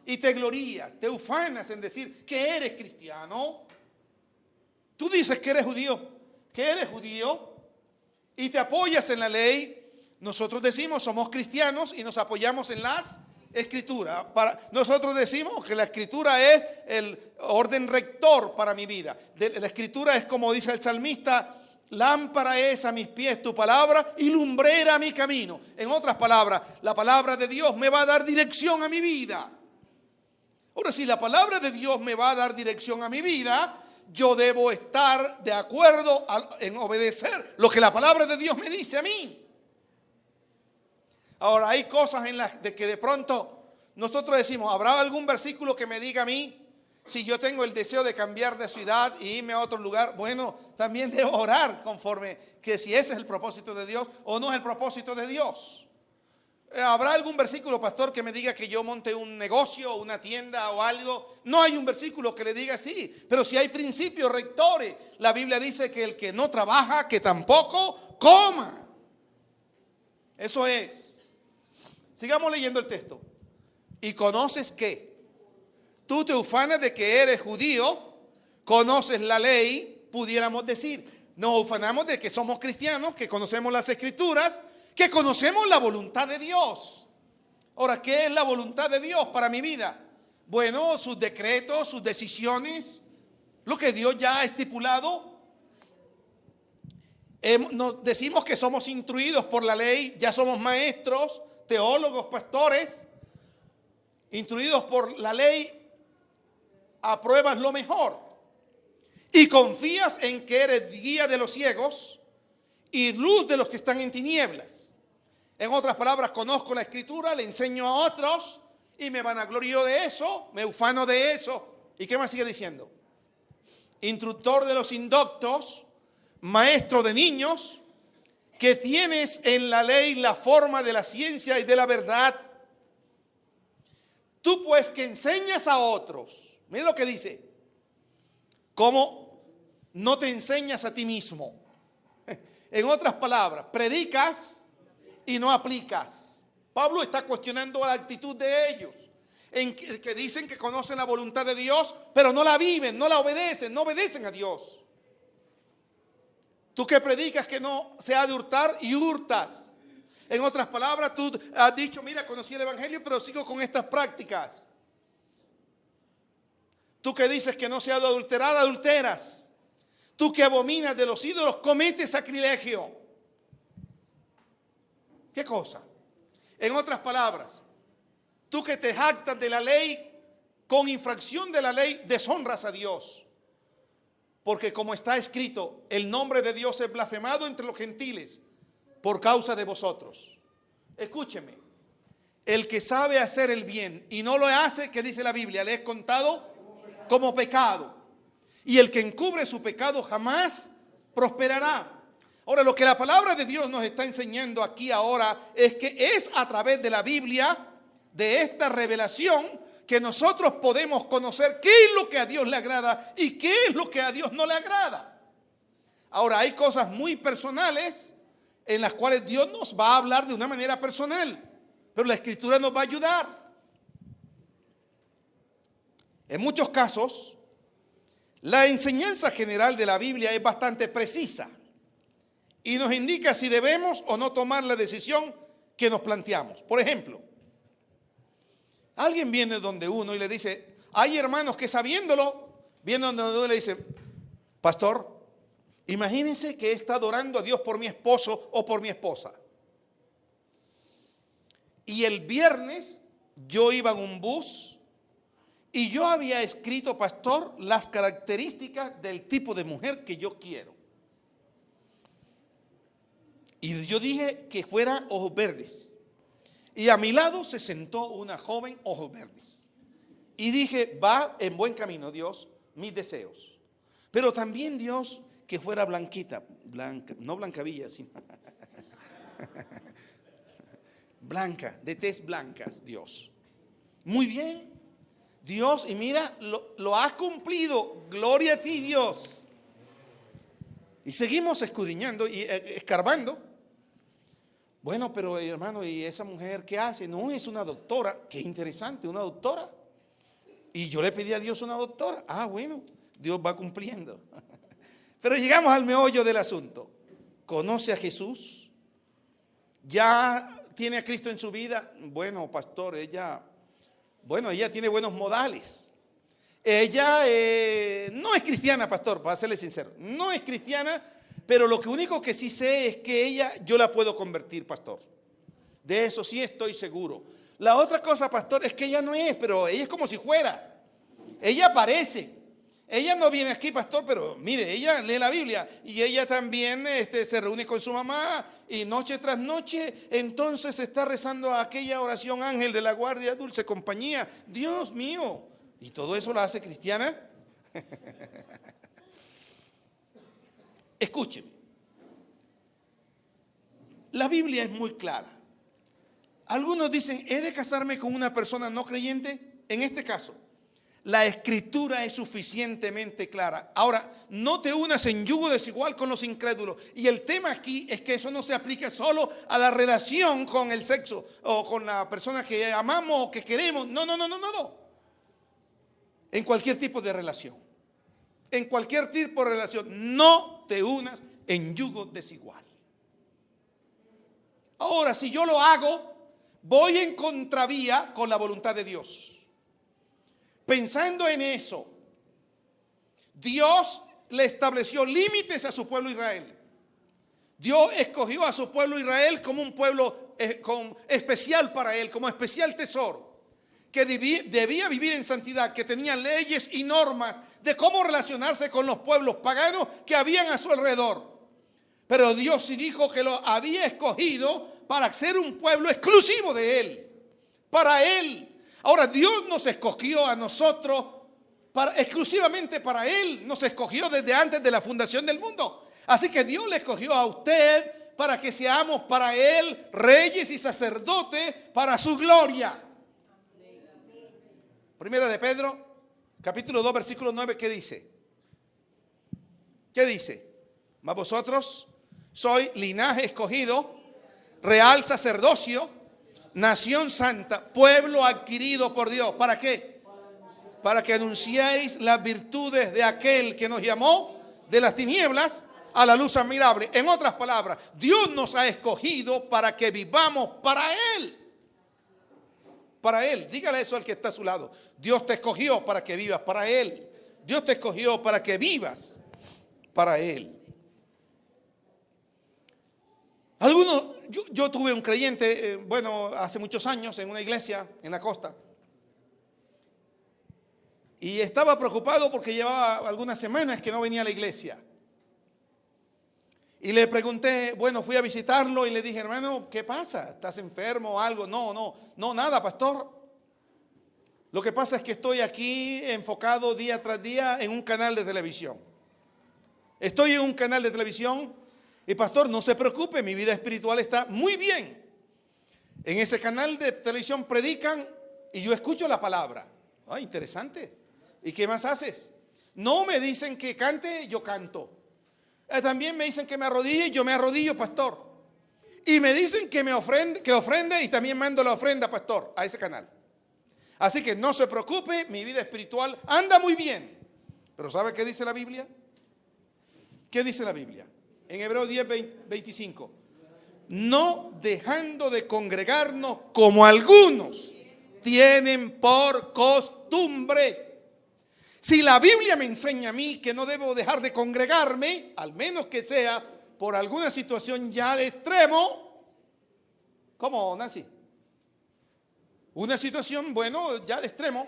Y te glorías, te ufanas en decir que eres cristiano. Tú dices que eres judío, y te apoyas en la ley. Nosotros decimos somos cristianos y nos apoyamos en las Escrituras. Nosotros decimos que la Escritura es el orden rector para mi vida. La Escritura es, como dice el salmista, lámpara es a mis pies tu palabra y lumbrera a mi camino. En otras palabras, la palabra de Dios me va a dar dirección a mi vida. Ahora, si la palabra de Dios me va a dar dirección a mi vida, yo debo estar de acuerdo en obedecer lo que la palabra de Dios me dice a mí. Ahora, hay cosas en las de que de pronto nosotros decimos, ¿habrá algún versículo que me diga a mí si yo tengo el deseo de cambiar de ciudad e irme a otro lugar? Bueno, también debo orar conforme que si ese es el propósito de Dios o no es el propósito de Dios. ¿Habrá algún versículo, pastor, que me diga que yo monte un negocio, una tienda o algo? No hay un versículo que le diga así, pero si hay principios rectores. La Biblia dice que el que no trabaja, que tampoco coma. Eso es. Sigamos leyendo el texto. ¿Y conoces qué? Tú te ufanas de que eres judío, conoces la ley, pudiéramos decir. Nos ufanamos de que somos cristianos, que conocemos las escrituras, que conocemos la voluntad de Dios. Ahora, ¿qué es la voluntad de Dios para mi vida? Bueno, sus decretos, sus decisiones, lo que Dios ya ha estipulado. Nos decimos que somos instruidos por la ley, ya somos maestros, teólogos, pastores, instruidos por la ley, apruebas lo mejor y confías en que eres guía de los ciegos y luz de los que están en tinieblas. En otras palabras, conozco la escritura, le enseño a otros y me vanaglorio de eso, me ufano de eso. ¿Y qué más sigue diciendo? Instructor de los indoctos, maestro de niños, que tienes en la ley la forma de la ciencia y de la verdad. Tú pues que enseñas a otros, mira lo que dice, ¿cómo no te enseñas a ti mismo? En otras palabras, predicas y no aplicas. Pablo está cuestionando la actitud de ellos, en que dicen que conocen la voluntad de Dios, pero no la viven, no la obedecen, no obedecen a Dios. Tú que predicas que no se ha de hurtar y hurtas. En otras palabras, tú has dicho, mira, conocí el evangelio, pero sigo con estas prácticas. Tú que dices que no se ha de adulterar, adulteras. Tú que abominas de los ídolos, cometes sacrilegio. ¿Qué cosa? En otras palabras, tú que te jactas de la ley, con infracción de la ley, deshonras a Dios. Porque como está escrito, el nombre de Dios es blasfemado entre los gentiles por causa de vosotros. Escúcheme, el que sabe hacer el bien y no lo hace, ¿qué dice la Biblia? Le es contado como pecado. Y el que encubre su pecado jamás prosperará. Ahora, lo que la palabra de Dios nos está enseñando aquí ahora es que es a través de la Biblia, de esta revelación, que nosotros podemos conocer qué es lo que a Dios le agrada y qué es lo que a Dios no le agrada. Ahora, hay cosas muy personales en las cuales Dios nos va a hablar de una manera personal, pero la Escritura nos va a ayudar. En muchos casos, la enseñanza general de la Biblia es bastante precisa y nos indica si debemos o no tomar la decisión que nos planteamos. Por ejemplo, alguien viene donde uno y le dice, hay hermanos que sabiéndolo, vienen donde uno y le dice, pastor, imagínense que he estado orando a Dios por mi esposo o por mi esposa. Y el viernes yo iba en un bus y yo había escrito, pastor, las características del tipo de mujer que yo quiero. Y yo dije que fuera ojos verdes. Y a mi lado se sentó una joven ojos verdes. Y dije, va en buen camino Dios, mis deseos. Pero también Dios que fuera blanquita, blanca, no blancavilla, sino blanca, de tez blancas, Dios. Muy bien, Dios, y mira, lo has cumplido, gloria a ti Dios. Y seguimos escudriñando y escarbando. Bueno, pero hermano, ¿y esa mujer qué hace? No, es una doctora. Qué interesante, una doctora. Y yo le pedí a Dios una doctora. Ah, bueno, Dios va cumpliendo. Pero llegamos al meollo del asunto. ¿Conoce a Jesús? ¿Ya tiene a Cristo en su vida? Bueno, pastor, ella tiene buenos modales. Ella no es cristiana, pastor, para serle sincero. No es cristiana, pero lo único que sí sé es que yo la puedo convertir, pastor. De eso sí estoy seguro. La otra cosa, pastor, es que ella no es, pero ella es como si fuera. Ella parece. Ella no viene aquí, pastor, pero mire, ella lee la Biblia y ella también se reúne con su mamá y noche tras noche entonces está rezando a aquella oración, ángel de la guardia, dulce compañía. Dios mío, ¿y todo eso la hace cristiana? Escúcheme, la Biblia es muy clara. Algunos dicen, ¿he de casarme con una persona no creyente? En este caso, la escritura es suficientemente clara. Ahora, no te unas en yugo desigual con los incrédulos. Y el tema aquí es que eso no se aplica solo a la relación con el sexo o con la persona que amamos o que queremos. No. En cualquier tipo de relación. En cualquier tipo de relación, no te unas en yugo desigual. Ahora, si yo lo hago, voy en contravía con la voluntad de Dios. Pensando en eso, Dios le estableció límites a su pueblo Israel. Dios escogió a su pueblo Israel como un pueblo especial para él, como especial tesoro, que debía vivir en santidad, que tenía leyes y normas de cómo relacionarse con los pueblos paganos que habían a su alrededor. Pero Dios sí dijo que lo había escogido para ser un pueblo exclusivo de él, para él. Ahora, Dios nos escogió a nosotros exclusivamente para él. Nos escogió desde antes de la fundación del mundo. Así que Dios le escogió a usted para que seamos para él reyes y sacerdotes para su gloria. Primera de Pedro, capítulo 2, versículo 9, ¿qué dice? ¿Qué dice? Mas vosotros sois linaje escogido, real sacerdocio, nación santa, pueblo adquirido por Dios. ¿Para qué? Para que anunciéis las virtudes de aquel que nos llamó de las tinieblas a la luz admirable. En otras palabras, Dios nos ha escogido para que vivamos para Él. Para Él. Dígale eso al que está a su lado. Dios te escogió para que vivas para Él. Dios te escogió para que vivas para Él. Algunos, yo tuve un creyente, hace muchos años en una iglesia en la costa. Y estaba preocupado porque llevaba algunas semanas que no venía a la iglesia. Y le pregunté, fui a visitarlo y le dije, hermano, ¿qué pasa? ¿Estás enfermo o algo? No, nada, pastor. Lo que pasa es que estoy aquí enfocado día tras día en un canal de televisión. Estoy en un canal de televisión. Y pastor, no se preocupe, mi vida espiritual está muy bien. En ese canal de televisión predican y yo escucho la palabra. Interesante. ¿Y qué más haces? No me dicen que cante, yo canto. También me dicen que me arrodille, yo me arrodillo, pastor. Y me dicen que ofrende y también mando la ofrenda, pastor, a ese canal. Así que no se preocupe, mi vida espiritual anda muy bien. Pero ¿sabe qué dice la Biblia? ¿Qué dice la Biblia? En Hebreos 10, 25. No dejando de congregarnos como algunos tienen por costumbre. Si la Biblia me enseña a mí que no debo dejar de congregarme, al menos que sea por alguna situación ya de extremo. ¿Cómo, Nancy? Una situación, ya de extremo.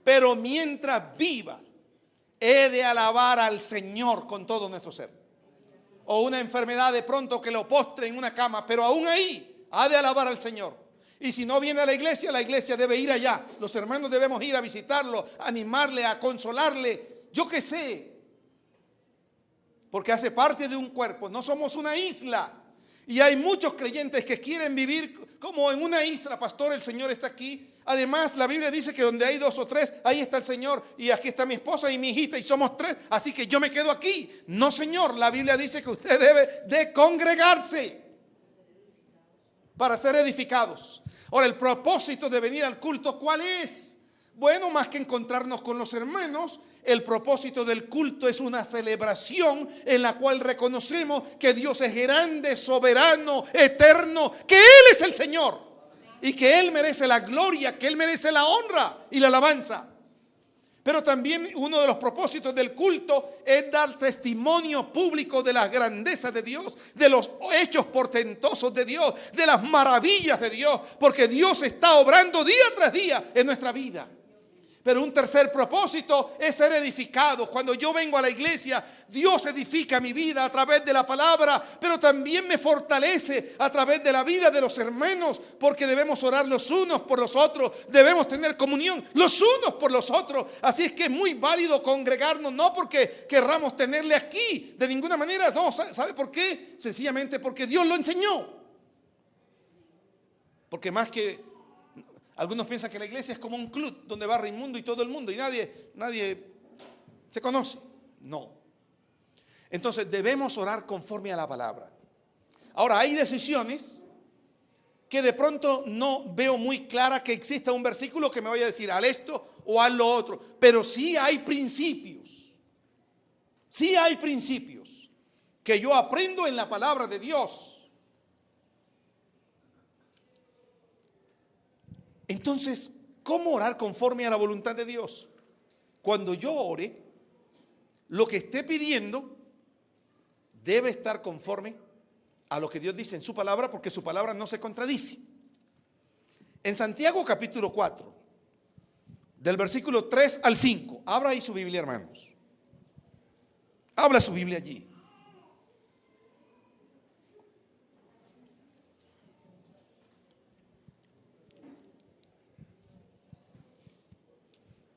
Pero mientras viva, he de alabar al Señor con todo nuestro ser. O una enfermedad de pronto que lo postre en una cama, pero aún ahí ha de alabar al Señor. Y si no viene a la iglesia debe ir allá. Los hermanos debemos ir a visitarlo, a animarle, a consolarle. Yo qué sé. Porque hace parte de un cuerpo. No somos una isla. Y hay muchos creyentes que quieren vivir como en una isla. Pastor, el Señor está aquí. Además, la Biblia dice que donde hay 2 o 3, ahí está el Señor. Y aquí está mi esposa y mi hijita y somos 3. Así que yo me quedo aquí. No, Señor. La Biblia dice que usted debe de congregarse para ser edificados. Ahora, el propósito de venir al culto, ¿cuál es? Más que encontrarnos con los hermanos, el propósito del culto es una celebración en la cual reconocemos que Dios es grande, soberano, eterno, que Él es el Señor y que Él merece la gloria, que Él merece la honra y la alabanza. Pero también uno de los propósitos del culto es dar testimonio público de la grandeza de Dios, de los hechos portentosos de Dios, de las maravillas de Dios, porque Dios está obrando día tras día en nuestra vida. Pero un tercer propósito es ser edificados. Cuando yo vengo a la iglesia, Dios edifica mi vida a través de la palabra, pero también me fortalece a través de la vida de los hermanos, porque debemos orar los unos por los otros, debemos tener comunión los unos por los otros. Así es que es muy válido congregarnos, no porque querramos tenerle aquí, de ninguna manera, no. ¿Sabe por qué? Sencillamente porque Dios lo enseñó. Porque más que, algunos piensan que la iglesia es como un club donde va Raimundo y todo el mundo y nadie se conoce. No. Entonces debemos orar conforme a la palabra. Ahora, hay decisiones que de pronto no veo muy clara que exista un versículo que me vaya a decir al esto o al lo otro, pero sí hay principios. Sí hay principios que yo aprendo en la palabra de Dios. Entonces, ¿cómo orar conforme a la voluntad de Dios? Cuando yo ore, lo que esté pidiendo debe estar conforme a lo que Dios dice en su palabra, porque su palabra no se contradice. En Santiago capítulo 4, del versículo 3 al 5, abra ahí su Biblia, hermanos. Abra su Biblia allí.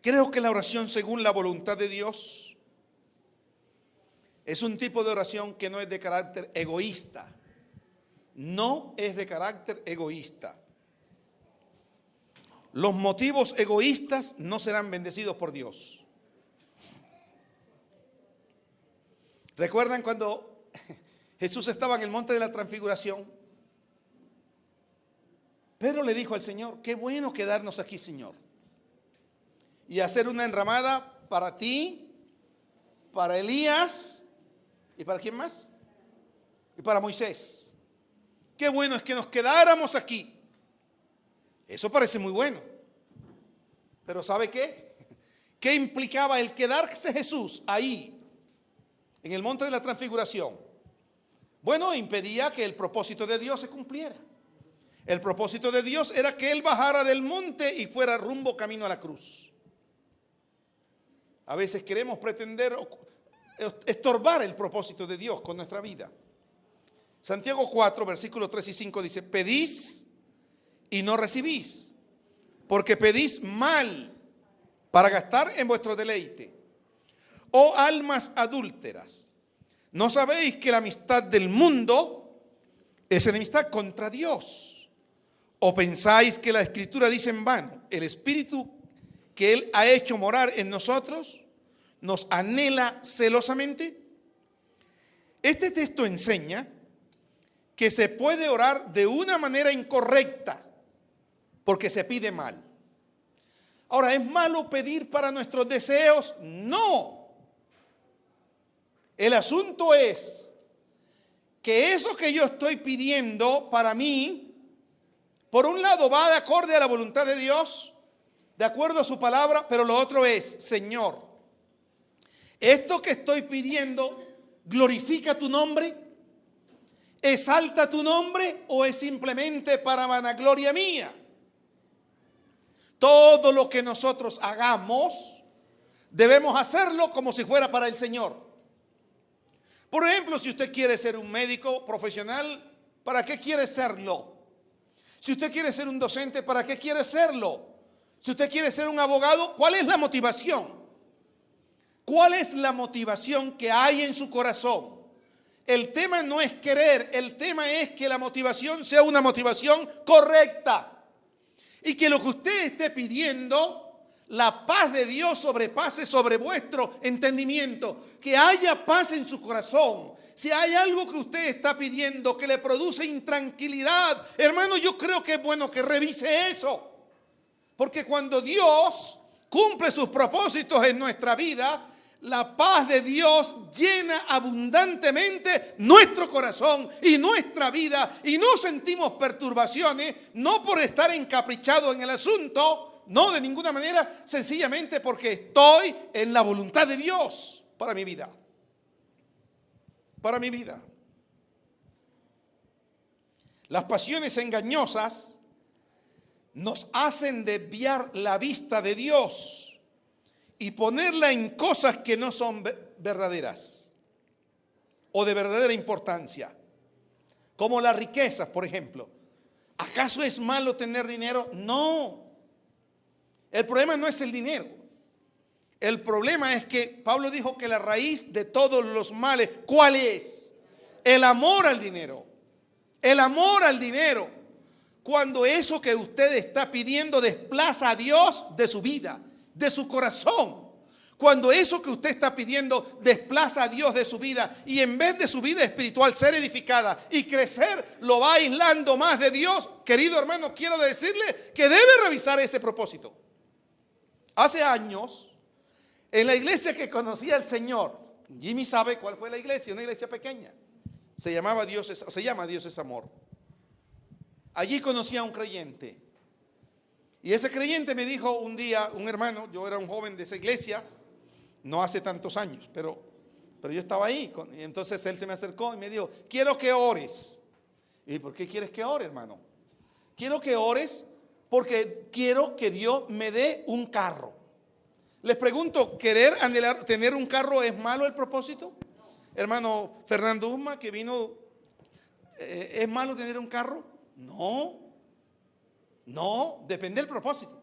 Creo que la oración según la voluntad de Dios es un tipo de oración que no es de carácter egoísta. No es de carácter egoísta. Los motivos egoístas no serán bendecidos por Dios. ¿Recuerdan cuando Jesús estaba en el monte de la transfiguración? Pedro le dijo al Señor: qué bueno quedarnos aquí, Señor, y hacer una enramada para ti, para Elías y para ¿quién más? Y para Moisés. Qué bueno es que nos quedáramos aquí. Eso parece muy bueno. Pero ¿sabe qué? ¿Qué implicaba el quedarse Jesús ahí, en el monte de la transfiguración? Bueno, impedía que el propósito de Dios se cumpliera. El propósito de Dios era que Él bajara del monte y fuera rumbo camino a la cruz. A veces queremos pretender estorbar el propósito de Dios con nuestra vida. Santiago 4, versículos 3 y 5 dice: pedís y no recibís, porque pedís mal para gastar en vuestro deleite. Oh almas adúlteras, ¿no sabéis que la amistad del mundo es enemistad contra Dios? ¿O pensáis que la Escritura dice en vano: el Espíritu que Él ha hecho morar en nosotros nos anhela celosamente? Este texto enseña que se puede orar de una manera incorrecta porque se pide mal. Ahora, ¿es malo pedir para nuestros deseos? No. El asunto es que eso que yo estoy pidiendo para mí, por un lado va de acorde a la voluntad de Dios, de acuerdo a su palabra, pero lo otro es: Señor, esto que estoy pidiendo glorifica tu nombre, exalta tu nombre, o es simplemente para vanagloria mía. Todo lo que nosotros hagamos debemos hacerlo como si fuera para el Señor. Por ejemplo, si usted quiere ser un médico profesional, ¿para qué quiere serlo? Si usted quiere ser un docente, ¿para qué quiere serlo? Si usted quiere ser un abogado, ¿cuál es la motivación? ¿Cuál es la motivación que hay en su corazón? El tema no es querer, el tema es que la motivación sea una motivación correcta. Y que lo que usted esté pidiendo, la paz de Dios sobrepase sobre vuestro entendimiento. Que haya paz en su corazón. Si hay algo que usted está pidiendo que le produce intranquilidad, hermano, yo creo que es bueno que revise eso. Porque cuando Dios cumple sus propósitos en nuestra vida, la paz de Dios llena abundantemente nuestro corazón y nuestra vida, y no sentimos perturbaciones, no por estar encaprichado en el asunto, no, de ninguna manera, sencillamente porque estoy en la voluntad de Dios para mi vida. Para mi vida. Las pasiones engañosas nos hacen desviar la vista de Dios y ponerla en cosas que no son verdaderas o de verdadera importancia, como las riquezas, por ejemplo. ¿Acaso es malo tener dinero? No. El problema no es el dinero. El problema es que Pablo dijo que la raíz de todos los males, ¿cuál es? El amor al dinero. El amor al dinero. Cuando eso que usted está pidiendo desplaza a Dios de su vida, de su corazón. Cuando eso que usted está pidiendo desplaza a Dios de su vida y en vez de su vida espiritual ser edificada y crecer, lo va aislando más de Dios. Querido hermano, quiero decirle que debe revisar ese propósito. Hace años, en la iglesia que conocía al Señor, Jimmy sabe cuál fue la iglesia, una iglesia pequeña. Se llama Dios es Amor. Allí conocí a un creyente. Y ese creyente me dijo un día, un hermano, yo era un joven de esa iglesia, no hace tantos años, pero yo estaba ahí. Y entonces él se me acercó y me dijo, quiero que ores. ¿Y por qué quieres que ore, hermano? Quiero que ores porque quiero que Dios me dé un carro. Les pregunto, ¿querer anhelar tener un carro es malo el propósito? Hermano Fernando Usma, que vino, ¿es malo tener un carro? No, depende del propósito.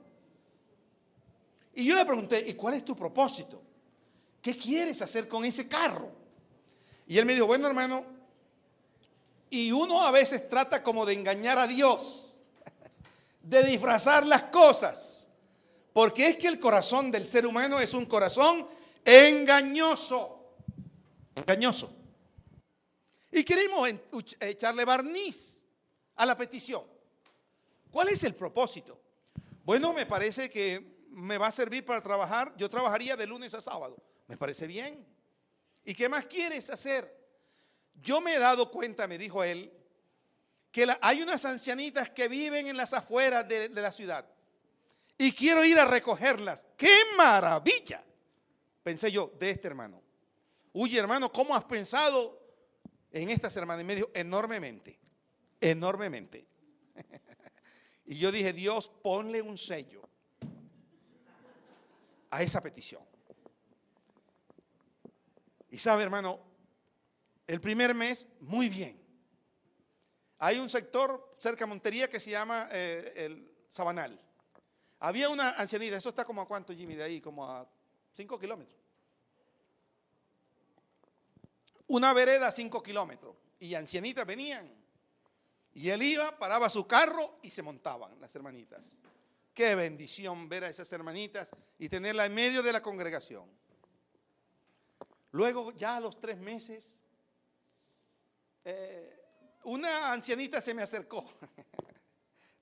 Y yo le pregunté, ¿y cuál es tu propósito? ¿Qué quieres hacer con ese carro? Y él me dijo, bueno, hermano, y uno a veces trata como de engañar a Dios, de disfrazar las cosas, porque es que el corazón del ser humano es un corazón engañoso. Y queremos echarle barniz a la petición. ¿Cuál es el propósito? Bueno, me parece que me va a servir para trabajar. Yo trabajaría de lunes a sábado. Me parece bien. ¿Y qué más quieres hacer? Yo me he dado cuenta, me dijo él, que hay unas ancianitas que viven en las afueras de la ciudad. Y quiero ir a recogerlas. ¡Qué maravilla! Pensé yo, de este hermano. Oye, hermano, ¿cómo has pensado en estas hermanas? Y me dijo, enormemente. Y yo dije, Dios, ponle un sello a esa petición. Y sabe, hermano, el primer mes, muy bien. Hay un sector cerca de Montería que se llama el Sabanal. Había una ancianita, eso está como a cuánto, Jimmy, de ahí, como a 5 kilómetros. Una vereda a 5 kilómetros. Y ancianitas venían. Y él iba, paraba su carro y se montaban las hermanitas. Qué bendición ver a esas hermanitas y tenerla en medio de la congregación. Luego, ya a los 3 meses, una ancianita se me acercó.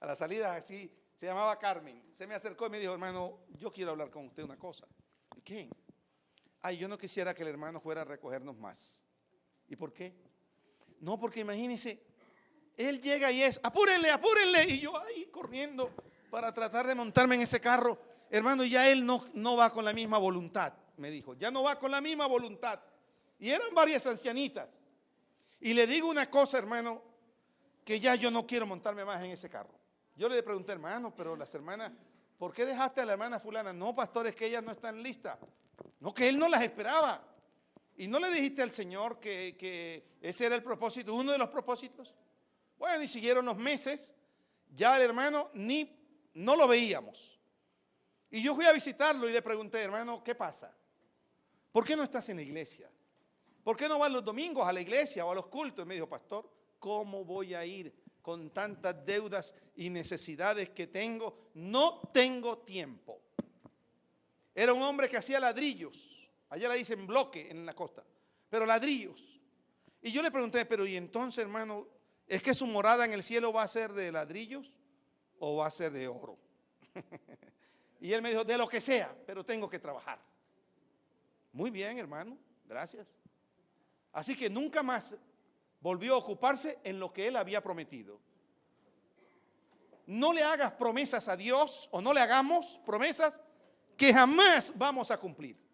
A la salida así, se llamaba Carmen. Se me acercó y me dijo, hermano, yo quiero hablar con usted una cosa. ¿Qué? Ay, yo no quisiera que el hermano fuera a recogernos más. ¿Y por qué? No, porque imagínense, él llega y es, apúrenle. Y yo ahí corriendo para tratar de montarme en ese carro. Hermano, ya él no va con la misma voluntad, me dijo. Ya no va con la misma voluntad. Y eran varias ancianitas. Y le digo una cosa, hermano, que ya yo no quiero montarme más en ese carro. Yo le pregunté, hermano, pero las hermanas, ¿por qué dejaste a la hermana fulana? No, pastor, es que ellas no están listas. No, que él no las esperaba. ¿Y no le dijiste al Señor que ese era el propósito, uno de los propósitos? Bueno, y siguieron los meses, ya el hermano no lo veíamos. Y yo fui a visitarlo y le pregunté, hermano, ¿qué pasa? ¿Por qué no estás en la iglesia? ¿Por qué no vas los domingos a la iglesia o a los cultos? Y me dijo, pastor, ¿cómo voy a ir con tantas deudas y necesidades que tengo? No tengo tiempo. Era un hombre que hacía ladrillos. Allá le dicen bloque en la costa, pero ladrillos. Y yo le pregunté, pero ¿y entonces, hermano, es que su morada en el cielo va a ser de ladrillos o va a ser de oro? Y él me dijo, de lo que sea, pero tengo que trabajar. Muy bien, hermano, gracias. Así que nunca más volvió a ocuparse en lo que él había prometido. No le hagas promesas a Dios o no le hagamos promesas que jamás vamos a cumplir.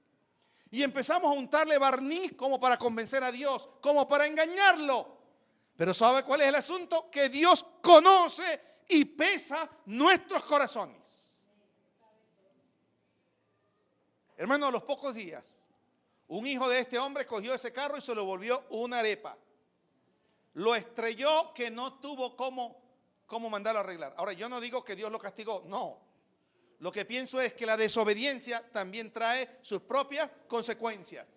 Y empezamos a untarle barniz como para convencer a Dios, como para engañarlo. Pero ¿sabe cuál es el asunto? Que Dios conoce y pesa nuestros corazones. Hermano, a los pocos días, un hijo de este hombre cogió ese carro y se lo volvió una arepa. Lo estrelló que no tuvo cómo mandarlo a arreglar. Ahora, yo no digo que Dios lo castigó, no. Lo que pienso es que la desobediencia también trae sus propias consecuencias.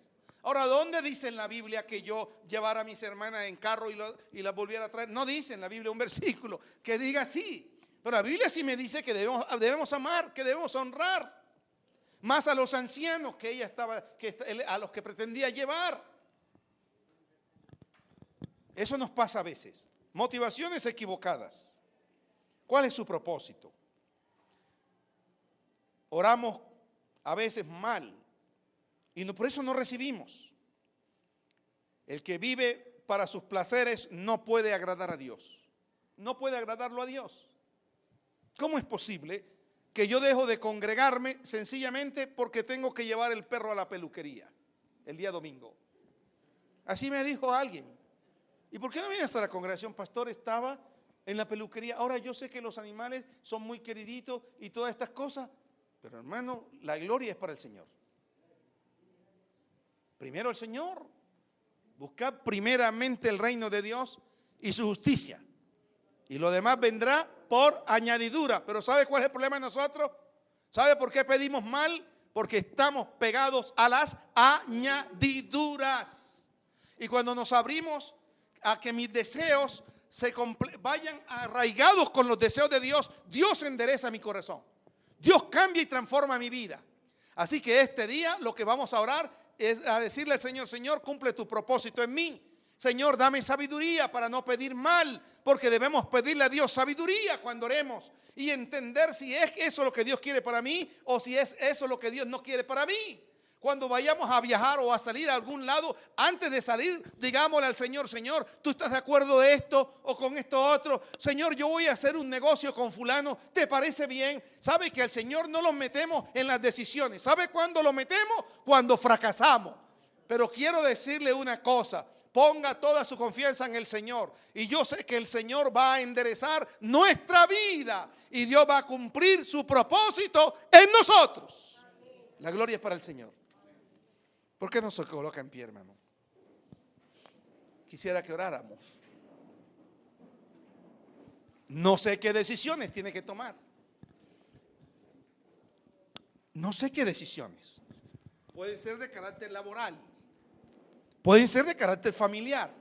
Ahora, ¿dónde dice en la Biblia que yo llevara a mis hermanas en carro y las volviera a traer? No dice en la Biblia un versículo que diga así. Pero la Biblia sí me dice que debemos amar, que debemos honrar. Más a los ancianos que ella a los que pretendía llevar. Eso nos pasa a veces. Motivaciones equivocadas. ¿Cuál es su propósito? Oramos a veces mal y por eso no recibimos. El que vive para sus placeres no puede agradar a Dios. No puede agradarlo a Dios. ¿Cómo es posible que yo dejo de congregarme sencillamente porque tengo que llevar el perro a la peluquería el día domingo? Así me dijo alguien. ¿Y por qué no viene hasta la congregación? Pastor, estaba en la peluquería. Ahora yo sé que los animales son muy queriditos y todas estas cosas, pero hermano, la gloria es para el Señor. Primero el Señor. Buscad primeramente el reino de Dios y su justicia. Y lo demás vendrá por añadidura. Pero ¿sabe cuál es el problema de nosotros? ¿Sabe por qué pedimos mal? Porque estamos pegados a las añadiduras. Y cuando nos abrimos a que mis deseos vayan arraigados con los deseos de Dios, Dios endereza mi corazón. Dios cambia y transforma mi vida. Así que este día lo que vamos a orar es a decirle al Señor: Señor, cumple tu propósito en mí. Señor, dame sabiduría para no pedir mal, porque debemos pedirle a Dios sabiduría cuando oremos y entender si es eso lo que Dios quiere para mí o si es eso lo que Dios no quiere para mí. Cuando vayamos a viajar o a salir a algún lado, antes de salir, digámosle al Señor: Señor, ¿tú estás de acuerdo de esto o con esto otro? Señor, yo voy a hacer un negocio con fulano, ¿te parece bien? ¿Sabe que al Señor no lo metemos en las decisiones? ¿Sabe cuándo lo metemos? Cuando fracasamos. Pero quiero decirle una cosa: ponga toda su confianza en el Señor. Y yo sé que el Señor va a enderezar nuestra vida y Dios va a cumplir su propósito en nosotros. La gloria es para el Señor. ¿Por qué no se coloca en pie, hermano? Quisiera que oráramos. No sé qué decisiones tiene que tomar. No sé qué decisiones. Pueden ser de carácter laboral. Pueden ser de carácter familiar.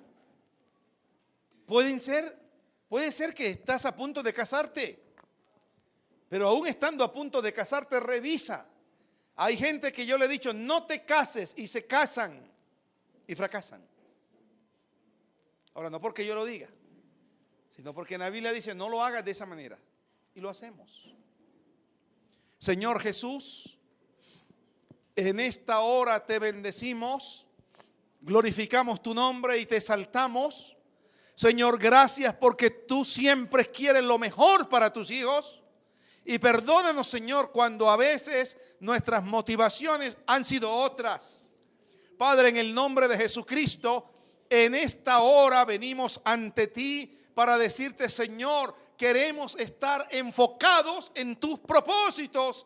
Puede ser que estás a punto de casarte. Pero aún estando a punto de casarte, revisa. Hay gente que yo le he dicho: no te cases, y se casan y fracasan. Ahora, no porque yo lo diga, sino porque en la Biblia dice: no lo hagas de esa manera. Y lo hacemos. Señor Jesús, en esta hora te bendecimos, glorificamos tu nombre y te exaltamos. Señor, gracias porque tú siempre quieres lo mejor para tus hijos. Y perdónanos, Señor, cuando a veces nuestras motivaciones han sido otras. Padre, en el nombre de Jesucristo, en esta hora venimos ante ti para decirte: Señor, queremos estar enfocados en tus propósitos.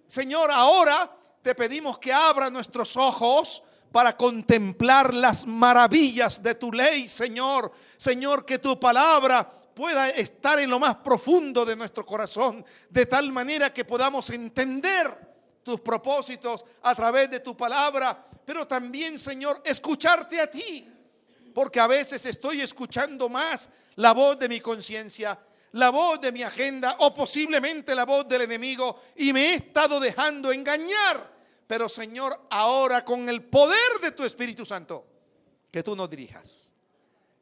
Señor, ahora te pedimos que abra nuestros ojos para contemplar las maravillas de tu ley, Señor. Señor, que tu palabra pueda estar en lo más profundo de nuestro corazón, de tal manera que podamos entender tus propósitos a través de tu palabra, pero también, Señor, escucharte a ti, porque a veces estoy escuchando más la voz de mi conciencia, la voz de mi agenda o posiblemente la voz del enemigo, y me he estado dejando engañar. Pero, Señor, ahora con el poder de tu Espíritu Santo, que tú nos dirijas.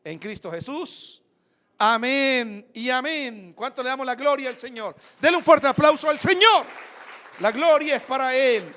En Cristo Jesús. Amén y amén. ¿Cuánto le damos la gloria al Señor? Denle un fuerte aplauso al Señor. La gloria es para Él.